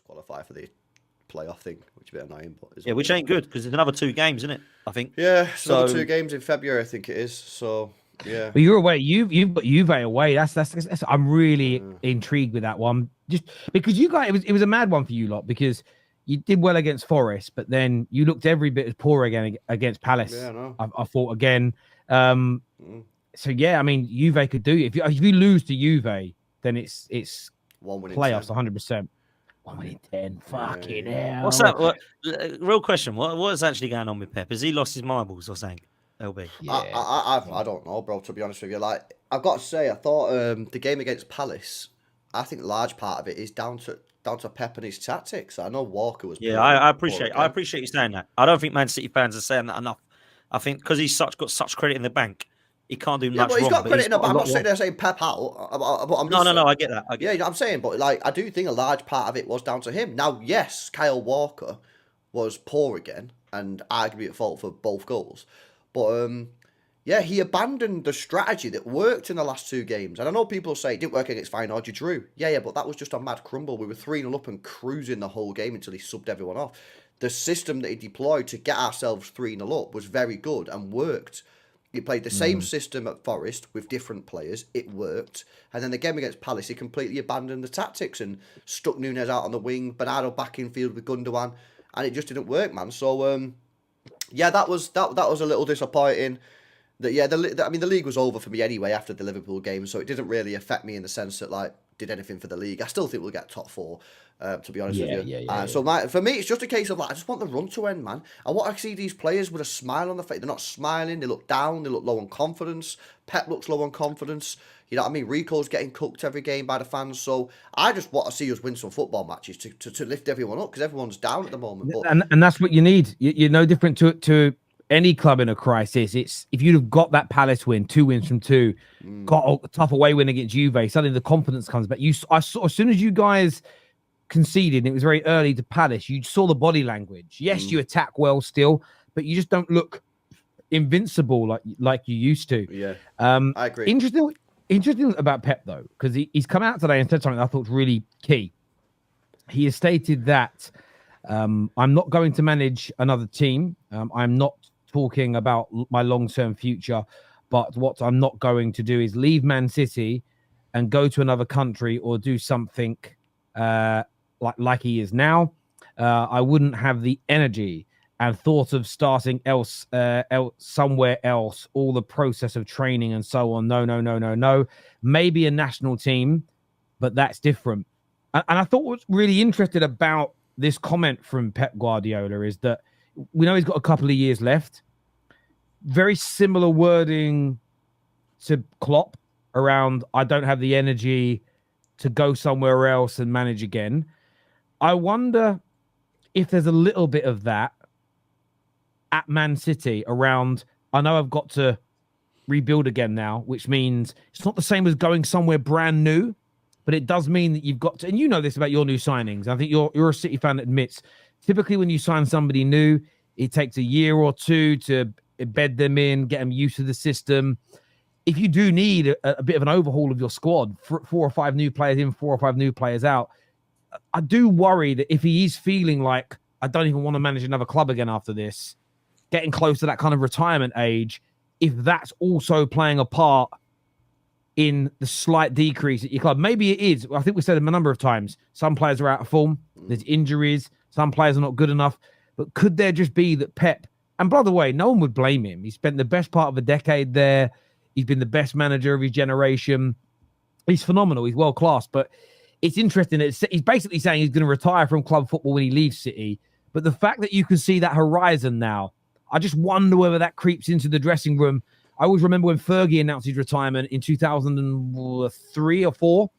qualify for the playoff thing, which is a bit annoying. But yeah, which ain't good because there's another 2 games, isn't it? I think. Yeah, it's another 2 games in February, I think it is. So yeah. But you're away. You've got Juve away. That's I'm really intrigued with that one. Just because you guys, it was a mad one for you lot because you did well against Forest, but then you looked every bit as poor again against Palace. Yeah, I know. I thought again. So yeah, I mean, Juve could do if you lose to Juve, then it's one win playoffs 100%. 1 win in 10. Fucking hell. What's that? Real question. What is actually going on with Pep? Has he lost his marbles or something? LB. Yeah. I don't know, bro. To be honest with you, like I've got to say, I thought the game against Palace, I think large part of it is down to Pep and his tactics. I know Walker was. Yeah, I appreciate you saying that. I don't think Man City fans are saying that enough. I think because he's got such credit in the bank, he can't do much wrong. He's got credit in the bank. I'm not sitting there saying Pep out. No, I get that. I'm saying, but like I do think a large part of it was down to him. Now, yes, Kyle Walker was poor again and arguably at fault for both goals. But yeah, he abandoned the strategy that worked in the last 2 games. And I know people say it didn't work against Feyenoord, you drew. Yeah, but that was just a mad crumble. We were 3-0 up and cruising the whole game until he subbed everyone off. The system that he deployed to get ourselves 3-0 up was very good and worked. He played the same system at Forest with different players. It worked. And then the game against Palace, he completely abandoned the tactics and stuck Núñez out on the wing, Bernardo back in field with Gundogan, and it just didn't work, man. So, yeah, that was a little disappointing. The league was over for me anyway after the Liverpool game, so it didn't really affect me in the sense that like did anything for the league. I still think we'll get top 4, to be honest with you. So for me, it's just a case of like I just want the run to end, man. I want to see these players with a smile on their face. They're not smiling. They look down. They look low on confidence. Pep looks low on confidence. You know what I mean? Rico's getting cooked every game by the fans. So I just want to see us win some football matches to lift everyone up because everyone's down at the moment. But... And that's what you need. You're no different to any club in a crisis. It's if you'd have got that Palace win, 2 wins from 2, got a tough away win against Juve, suddenly the confidence comes back. I saw as soon as you guys conceded, and it was very early to Palace, you saw the body language. Yes, you attack well still, but you just don't look invincible like you used to. Yeah, I agree. Interesting about Pep though, because he's come out today and said something I thought was really key. He has stated that I'm not going to manage another team. I'm not talking about my long-term future, but what I'm not going to do is leave Man City and go to another country or do something like he is now. I wouldn't have the energy and thought of starting somewhere else, all the process of training and so on. No. Maybe a national team, but that's different. And I thought what's really interesting about this comment from Pep Guardiola is that we know he's got a couple of years left. Very similar wording to Klopp around, I don't have the energy to go somewhere else and manage again. I wonder if there's a little bit of that at Man City around, I know I've got to rebuild again now, which means it's not the same as going somewhere brand new, but it does mean that you've got to, and you know this about your new signings. I think you're a City fan that admits, typically when you sign somebody new, it takes a year or 2 to embed them in, get them used to the system. If you do need a bit of an overhaul of your squad, 4 or 5 new players in, 4 or 5 new players out, I do worry that if he is feeling like, I don't even want to manage another club again after this, getting close to that kind of retirement age, if that's also playing a part in the slight decrease at your club. Maybe it is. I think we said them a number of times. Some players are out of form. There's injuries. Some players are not good enough. But could there just be that Pep, and by the way, no one would blame him. He spent the best part of a decade there. He's been the best manager of his generation. He's phenomenal. He's world-class. But it's interesting that he's basically saying he's going to retire from club football when he leaves City. But the fact that you can see that horizon now, I just wonder whether that creeps into the dressing room. I always remember when Fergie announced his retirement in 2003 or 4,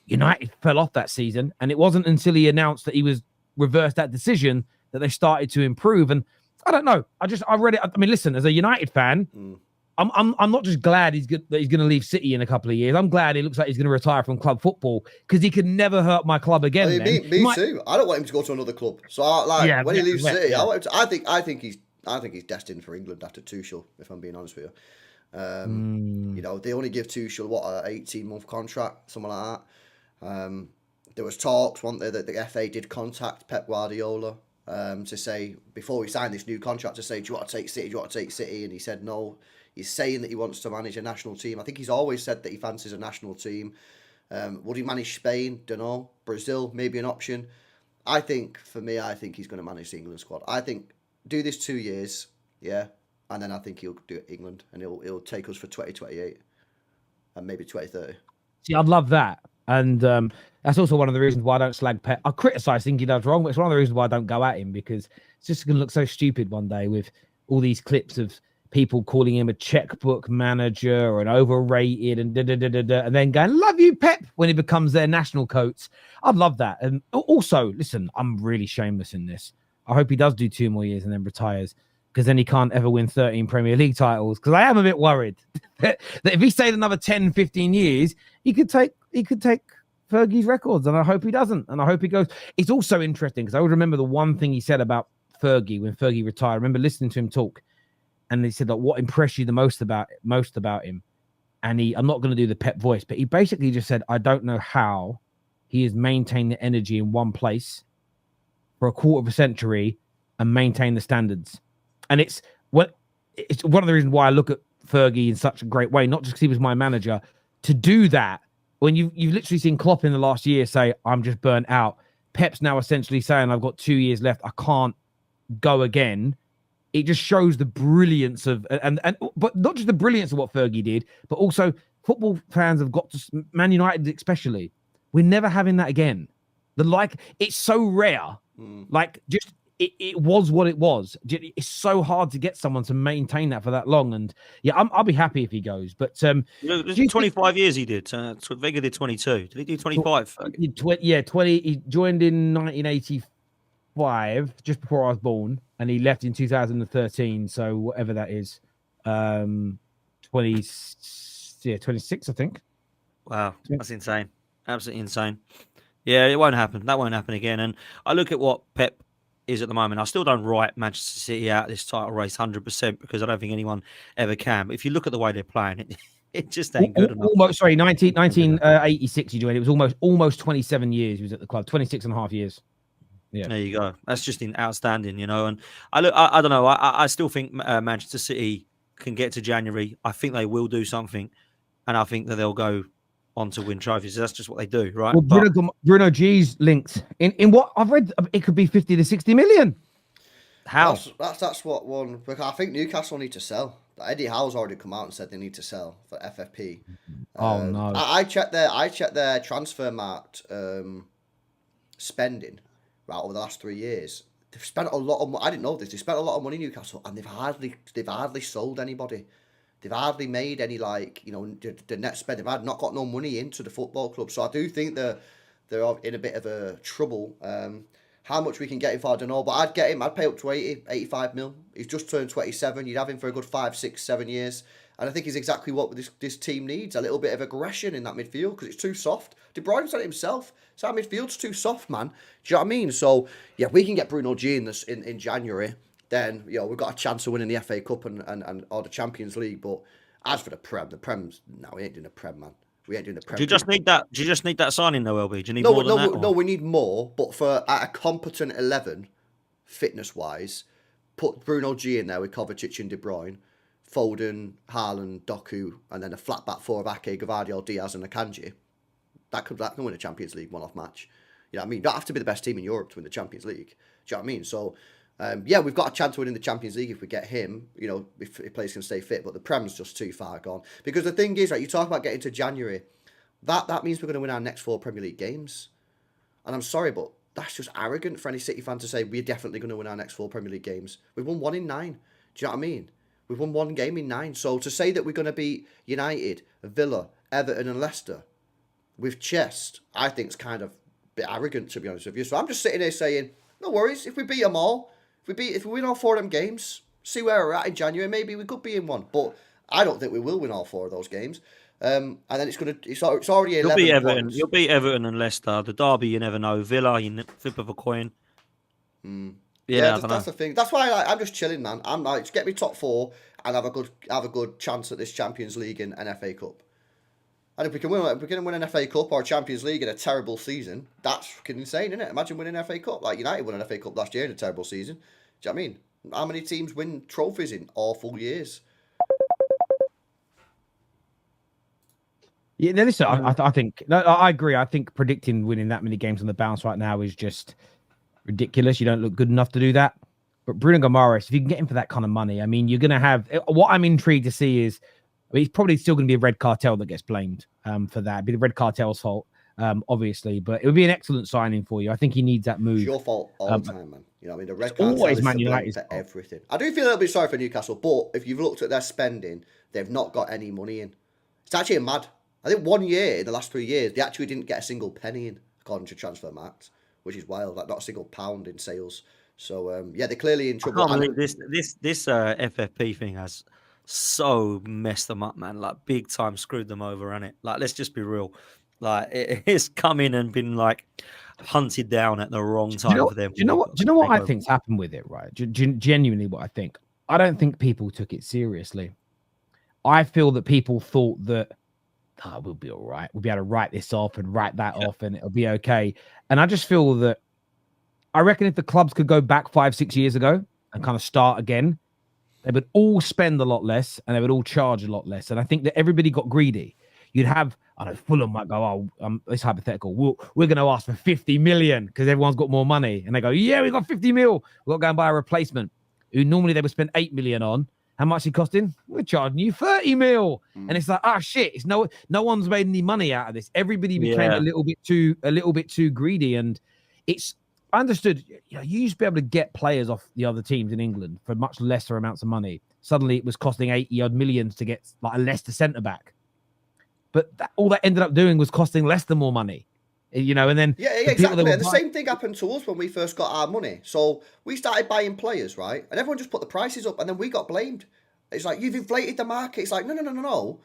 United fell off that season. And it wasn't until he announced that he was reversed that decision that they started to improve. And I don't know. I read it. I mean, listen, as a United fan, I'm not just glad that he's going to leave City in a couple of years. I'm glad he looks like he's going to retire from club football because he could never hurt my club again. I mean, me too. I don't want him to go to another club. So when he leaves City, I think he's destined for England after Tuchel, if I'm being honest with you. You know, they only give Tuchel, an 18-month contract, something like that. there was talks, weren't there, that the FA did contact Pep Guardiola to say, before he signed this new contract, to say, do you want to take City? Do you want to take City? And he said no. He's saying that he wants to manage a national team. I think he's always said that he fancies a national team. Would he manage Spain? Don't know. Brazil, maybe an option. I think he's going to manage the England squad. I think do this 2 years, yeah, and then I think he'll do England, and he'll take us for 2028 and maybe 2030. See, I'd love that. And that's also one of the reasons why I don't slag Pep. I criticise, think he does wrong, but it's one of the reasons why I don't go at him, because it's just going to look so stupid one day with all these clips of people calling him a checkbook manager or an overrated and and then going, love you, Pep, when he becomes their national coach. I'd love that. And also, listen, I'm really shameless in this. I hope he does do 2 more years and then retires, because then he can't ever win 13 Premier League titles. Because I am a bit worried that if he stayed another 10, 15 years, he could take Fergie's records, and I hope he doesn't. And I hope he goes. It's also interesting because I would remember the one thing he said about Fergie when Fergie retired. I remember listening to him talk, and he said, like, what impressed you the most about him? And I'm not going to do the Pep voice, but he basically just said, I don't know how he has maintained the energy in one place for a quarter of a century and maintain the standards. And it's one of the reasons why I look at Fergie in such a great way, not just because he was my manager, to do that when you've literally seen Klopp in the last year say, I'm just burnt out. Pep's now essentially saying, I've got 2 years left, I can't go again. It just shows the brilliance of, but not just the brilliance of what Fergie did, but also football fans have got to, Man United especially, we're never having that again. It's so rare. Like, just it was what it was. It's so hard to get someone to maintain that for that long. And yeah, I'll be happy if he goes. But 25 years he did. Wenger did 22. Did he do 25? Yeah, 20. He joined in 1985, just before I was born, and he left in 2013. So whatever that is, 26, I think. Wow, that's insane. Absolutely insane. Yeah, it won't happen. That won't happen again. And I look at what Pep is at the moment. I still don't write Manchester City out of this title race 100% because I don't think anyone ever can. But if you look at the way they're playing, it just ain't good enough. 1986 he joined. It was almost 27 years he was at the club, 26 and a half years. Yeah, there you go. That's just outstanding, And I don't know. I still think Manchester City can get to January. I think they will do something, and I think that they'll go on to win trophies. That's just what they do, right? Well, Bruno G's linked in what I've read. It could be 50 to 60 million. How? That's what one. Because I think Newcastle need to sell. Eddie Howe's already come out and said they need to sell for FFP. Oh no! I checked their transfer marked spending right over the last 3 years. They've spent a lot of. I didn't know this. They spent a lot of money, Newcastle, and they've hardly sold anybody. They've hardly made any, the net spend. They've not got no money into the football club. So I do think they're in a bit of a trouble. How much we can get him for, I don't know. But I'd get him. I'd pay up to 85 mil. He's just turned 27. You'd have him for a good 5, 6, 7 years. And I think he's exactly what this team needs. A little bit of aggression in that midfield because it's too soft. De Bruyne said it himself. So our midfield's too soft, man. Do you know what I mean? So, yeah, if we can get Bruno G in January, then we've got a chance of winning the FA Cup and or the Champions League. But as for the Prem's no, we ain't doing the Prem, man. We ain't doing the Prem. Do you just need that? Do you just need that signing, though, LB? Do you need more than that? No, we need more. But for a competent 11, fitness wise, put Bruno G in there with Kovacic and De Bruyne, Foden, Haaland, Doku, and then a flat back four of Ake, Gvardiol, Diaz, and Akanji. That can win a Champions League one-off match. You know what I mean? You don't have to be the best team in Europe to win the Champions League. Do you know what I mean? So. We've got a chance of winning the Champions League if we get him, if players can stay fit, but the Prem's just too far gone. Because the thing is, right, you talk about getting to January, that means we're going to win our next 4 Premier League games. And I'm sorry, but that's just arrogant for any City fan to say we're definitely going to win our next 4 Premier League games. We've won 1 in 9. Do you know what I mean? We've won 1 game in 9. So to say that we're going to beat United, Villa, Everton and Leicester with chest, I think is kind of a bit arrogant, to be honest with you. So I'm just sitting here saying, no worries, if we beat them all, if we win all 4 of them games, see where we're at in January, maybe we could be in one. But I don't think we will win all 4 of those games. And then it's already 11 points. You'll beat Everton and Leicester. The derby, you never know. Villa, you flip of a coin. Yeah, that's the thing. That's why I'm just chilling, man. I'm like, just get me top 4 and have a good chance at this Champions League and FA Cup. And if we can win an FA Cup or a Champions League in a terrible season, that's fucking insane, isn't it? Imagine winning an FA Cup. Like United won an FA Cup last year in a terrible season. Do you know what I mean? How many teams win trophies in awful years? Yeah, listen, I think I agree. I think predicting winning that many games on the bounce right now is just ridiculous. You don't look good enough to do that. But Bruno Guimaraes, if you can get him for that kind of money, I mean, you're going to have. What I'm intrigued to see is, I mean, it's probably still going to be a red cartel that gets blamed for that. It'd be the red cartel's fault, obviously, but it would be an excellent signing for you. I think he needs that move. It's your fault all the time, man. You know what I mean? The red cartel always is Man to blame United's for fault. everything. I do feel a little bit sorry for Newcastle, but if you've looked at their spending, they've not got any money in. It's actually mad. I think 1 year in the last 3 years, they actually didn't get a single penny in, according to Transfermarkt, which is wild. Like, not a single pound in sales. So, yeah, they're clearly in trouble. I can't believe this FFP thing has so messed them up, man. Like, big time screwed them over, hasn't it? Like, let's just be real. Like, it's come in and been, like, hunted down at the wrong time for them. Do you know what I think's happened with it, right? Genuinely what I think. I don't think people took it seriously. I feel that people thought that, we'll be all right. We'll be able to write this off and write that off and it'll be okay. And I just feel that I reckon if the clubs could go back 5-6 years ago and kind of start again, they would all spend a lot less and they would all charge a lot less. And I think that everybody got greedy. You'd have, I know Fulham might go, it's hypothetical. We're going to ask for 50 million because everyone's got more money. And they go, yeah, we got 50 mil. We've got to go and buy a replacement who normally they would spend 8 million on. How much it costing? We're charging you 30 mil. And it's like, shit. It's no one's made any money out of this. Everybody became a little bit too greedy. And it's, I understood, you used to be able to get players off the other teams in England for much lesser amounts of money. Suddenly it was costing 80 odd millions to get like a Leicester centre back. But all that ended up doing was costing Leicester more money. And then exactly. And the same thing happened to us when we first got our money. So we started buying players, right? And everyone just put the prices up, and then we got blamed. It's like, you've inflated the market. It's like, no.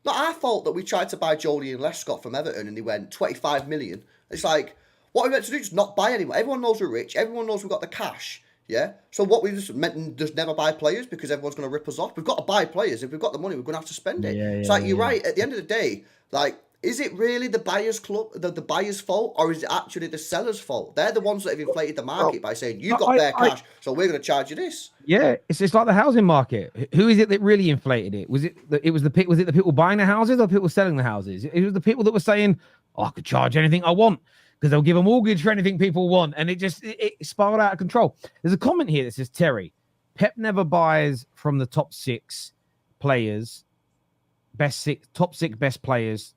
Not our fault that we tried to buy Jolie and Lescott from Everton, and they went 25 million. It's like, what we meant to do is not buy anyone. Everyone knows we're rich. Everyone knows we've got the cash. Yeah. So what we just meant just never buy players because everyone's going to rip us off. We've got to buy players. If we've got the money, we're going to have to spend it. It's like, you're right. At the end of the day, like, is it really the buyer's club, the buyer's fault, or is it actually the seller's fault? They're the ones that have inflated the market by saying you got their cash, so we're going to charge you this. Yeah, it's like the housing market. Who is it that really inflated it? Was it the people buying the houses or people selling the houses? It was the people that were saying, I could charge anything I want because they'll give a mortgage for anything people want, and it spiraled out of control. There's a comment here that says, Terry, Pep never buys from the top six players, top six best players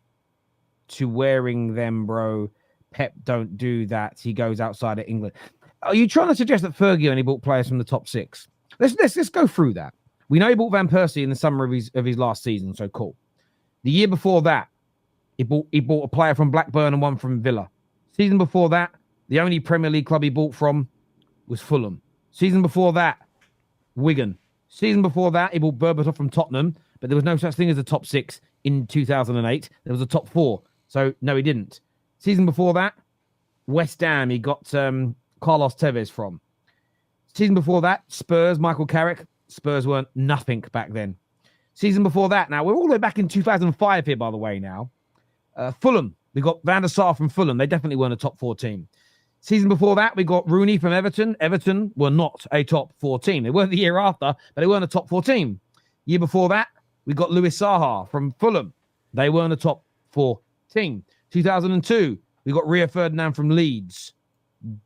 to wearing them, bro. Pep don't do that. He goes outside of England. Are you trying to suggest that Fergie only bought players from the top six? Let's go through that. We know he bought Van Persie in the summer of his last season, so cool. The year before that, he bought a player from Blackburn and one from Villa. Season before that, the only Premier League club he bought from was Fulham. Season before that, Wigan. Season before that, he bought Berbatov from Tottenham, but there was no such thing as a top six in 2008. There was a top four. So, no, he didn't. Season before that, West Ham, he got Carlos Tevez from. Season before that, Spurs, Michael Carrick. Spurs weren't nothing back then. Season before that, now, we're all the way back in 2005 here, by the way, now. Fulham, we got Van der Sar from Fulham. They definitely weren't a top four team. Season before that, we got Rooney from Everton. Everton were not a top four team. They weren't the year after, but they weren't a top four team. Year before that, we got Louis Saha from Fulham. They weren't a top four team. 2002, we got Rio Ferdinand from Leeds.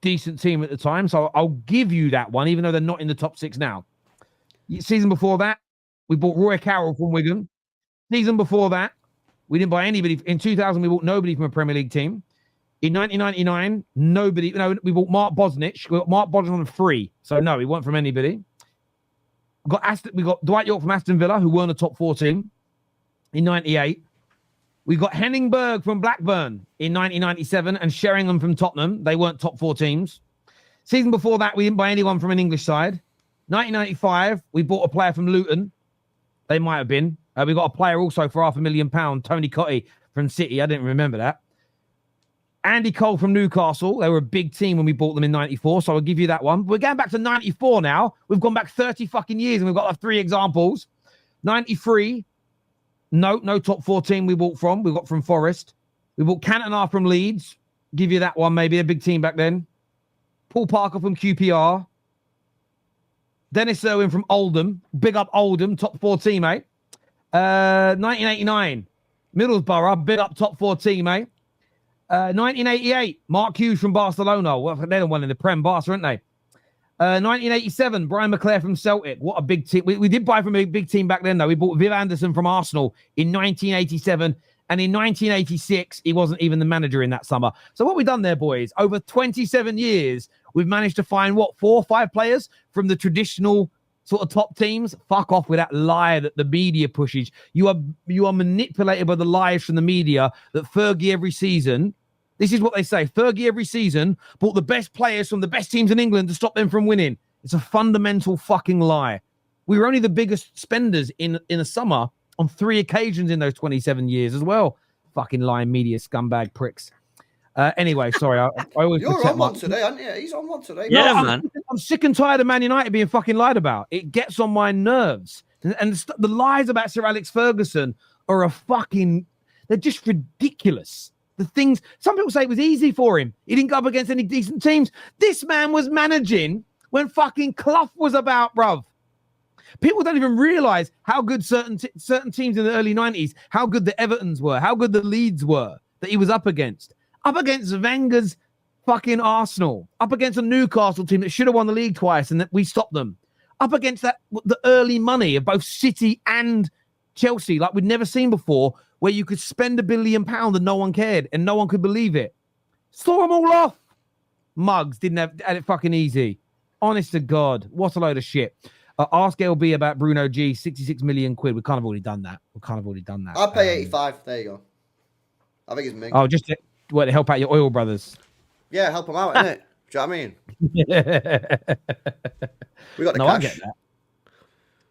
Decent team at the time, so I'll give you that one, even though they're not in the top six now. Season before that, we bought Roy Carroll from Wigan. Season before that, we didn't buy anybody. In 2000, we bought nobody from a Premier League team. In 1999, nobody. No, we bought Mark Bosnich. We got Mark Bosnich on free, so no, we weren't from anybody. We got Dwight York from Aston Villa, who weren't a top four team. In 98, we got Henning Berg from Blackburn in 1997 and Sheringham from Tottenham. They weren't top four teams. Season before that, we didn't buy anyone from an English side. 1995, we bought a player from Luton. They might have been. We got a player also for £500,000, Tony Cottee from City. I didn't remember that. Andy Cole from Newcastle. They were a big team when we bought them in 94, so I'll give you that one. We're going back to 94 now. We've gone back 30 fucking years, and we've got like 3 examples. 93, No top 4 team we bought from. We got from Forest. We bought Cantona from Leeds. Give you that one, maybe a big team back then. Paul Parker from QPR. Dennis Irwin from Oldham. Big up Oldham, top 4 team, mate. 1989, Middlesbrough, big up top 4 team, mate. 1988, Mark Hughes from Barcelona. Well, they're the one in the Prem, Barca, aren't they? 1987, Brian McClare from Celtic. What a big team. We did buy from a big team back then, though. We bought Viv Anderson from Arsenal in 1987. And in 1986, he wasn't even the manager in that summer. So what we've done there, boys, over 27 years, we've managed to find, 4 or 5 players from the traditional sort of top teams. Fuck off with that lie that the media pushes. You are manipulated by the lies from the media that Fergie every season, this is what they say, Fergie every season bought the best players from the best teams in England to stop them from winning. It's a fundamental fucking lie. We were only the biggest spenders in a summer on 3 occasions in those 27 years as well. Fucking lying media scumbag pricks. Anyway, sorry. I always You're on one today, aren't you? He's on one today. Yeah, no, man. I'm sick and tired of Man United being fucking lied about. It gets on my nerves. And the lies about Sir Alex Ferguson are they're just ridiculous. The things, some people say it was easy for him. He didn't go up against any decent teams. This man was managing when fucking Clough was about, bruv. People don't even realize how good certain teams in the early 90s, how good the Evertons were, how good the Leeds were that he was up against. Up against Wenger's fucking Arsenal. Up against a Newcastle team that should have won the league twice and that we stopped them. Up against the early money of both City and Chelsea, like we'd never seen before, where you could spend £1 billion and no one cared and no one could believe it. Saw them all off. Mugs had it fucking easy. Honest to God, what a load of shit. Ask LB about Bruno G, 66 million quid. We kind of already done that. I'll pay 85. There you go. I think it's me. Oh, just to help out your oil brothers. Yeah, help them out, innit? Do you know what I mean? We got the cash. I get that.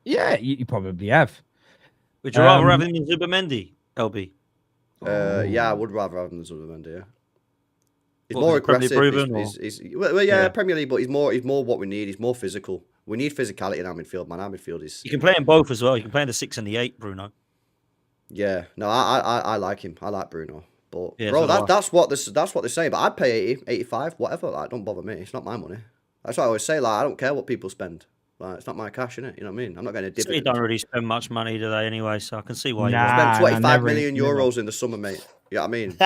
Yeah, you probably have. Would you rather have him than Zubimendi, LB? Yeah, I would rather have him than Zubimendi, yeah. He's What, more Premier aggressive. proven, Well, yeah, Premier League, but he's more what we need. He's more physical. We need physicality in our midfield, man. Our midfield is... You can play in both as well. You can play in the 6 and the 8, Bruno. Yeah, no, I like him. I like Bruno. But, Yeah, bro, so that's what they say. But I'd pay 80, 85, whatever. Like, don't bother me. It's not my money. That's what I always say. Like, I don't care what people spend. Like, it's not my cash, innit? You know what I mean? I'm not going to City dividend. don't really spend much money, do they, anyway? So I can see why Nah. you Spend 25 never. million euros in the summer, mate. You know what I mean?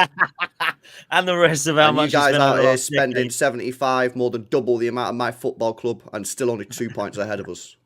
and the rest of how And much you guys spent over out the here last spending decade. 75, more than double the amount of my football club, and still only 2 points ahead of us.